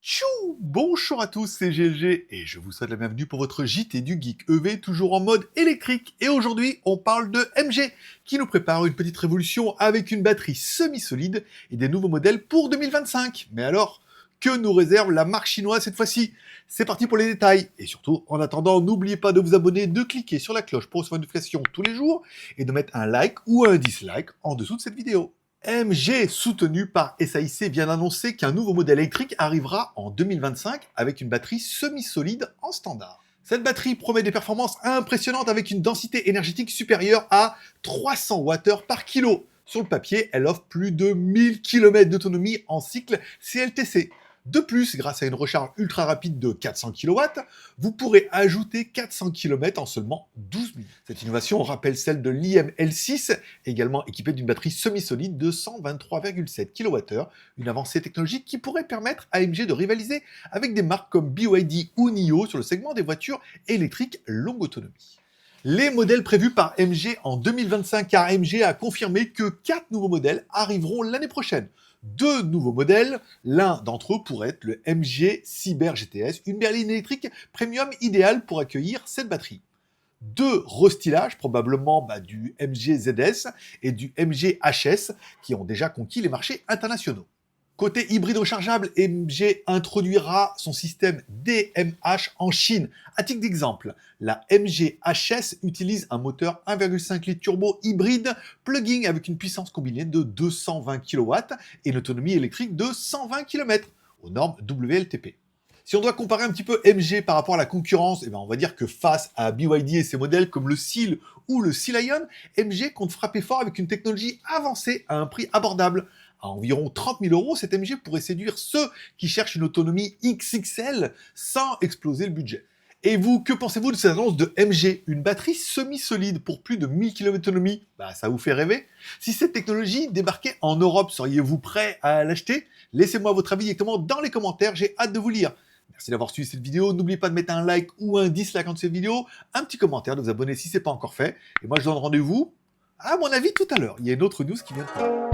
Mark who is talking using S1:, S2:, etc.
S1: Tchou! Bonjour à tous, c'est GLG et je vous souhaite la bienvenue pour votre JT du Geek EV, toujours en mode électrique. Et aujourd'hui, on parle de MG, qui nous prépare une petite révolution avec une batterie semi-solide et des nouveaux modèles pour 2025. Mais alors, que nous réserve la marque chinoise cette fois-ci? C'est parti pour les détails. Et surtout, en attendant, n'oubliez pas de vous abonner, de cliquer sur la cloche pour recevoir une notification tous les jours et de mettre un like ou un dislike en dessous de cette vidéo. MG, soutenu par SAIC, vient d'annoncer qu'un nouveau modèle électrique arrivera en 2025 avec une batterie semi-solide en standard. Cette batterie promet des performances impressionnantes avec une densité énergétique supérieure à 300 Wh par kilo. Sur le papier, elle offre plus de 1000 km d'autonomie en cycle CLTC. De plus, grâce à une recharge ultra rapide de 400 kW, vous pourrez ajouter 400 km en seulement 12 minutes. Cette innovation rappelle celle de l'IM-L6, également équipée d'une batterie semi-solide de 123,7 kWh, une avancée technologique qui pourrait permettre à MG de rivaliser avec des marques comme BYD ou NIO sur le segment des voitures électriques longue autonomie. Les modèles prévus par MG en 2025, car MG a confirmé que 4 nouveaux modèles arriveront l'année prochaine. 2 nouveaux modèles, l'un d'entre eux pourrait être le MG Cyber GTS, une berline électrique premium idéale pour accueillir cette batterie. 2 restylages, probablement du MG ZS et du MG HS, qui ont déjà conquis les marchés internationaux. Côté hybride rechargeable, MG introduira son système DMH en Chine. À titre d'exemple, la MG HS utilise un moteur 1,5 litre turbo hybride plug-in avec une puissance combinée de 220 kW et une autonomie électrique de 120 km aux normes WLTP. Si on doit comparer un petit peu MG par rapport à la concurrence, on va dire que face à BYD et ses modèles comme le Seal ou le Sea Lion, MG compte frapper fort avec une technologie avancée à un prix abordable. À environ 30 000 €, cette MG pourrait séduire ceux qui cherchent une autonomie XXL sans exploser le budget. Et vous, que pensez-vous de cette annonce de MG? Une batterie semi-solide pour plus de 1000 km d'autonomie, ça vous fait rêver? Si cette technologie débarquait en Europe, seriez-vous prêt à l'acheter? Laissez-moi votre avis directement dans les commentaires, j'ai hâte de vous lire. Merci d'avoir suivi cette vidéo, n'oubliez pas de mettre un like ou un dislike en cette vidéo, un petit commentaire, de vous abonner si ce n'est pas encore fait. Et moi je donne rendez-vous, à mon avis, tout à l'heure. Il y a une autre news qui vient de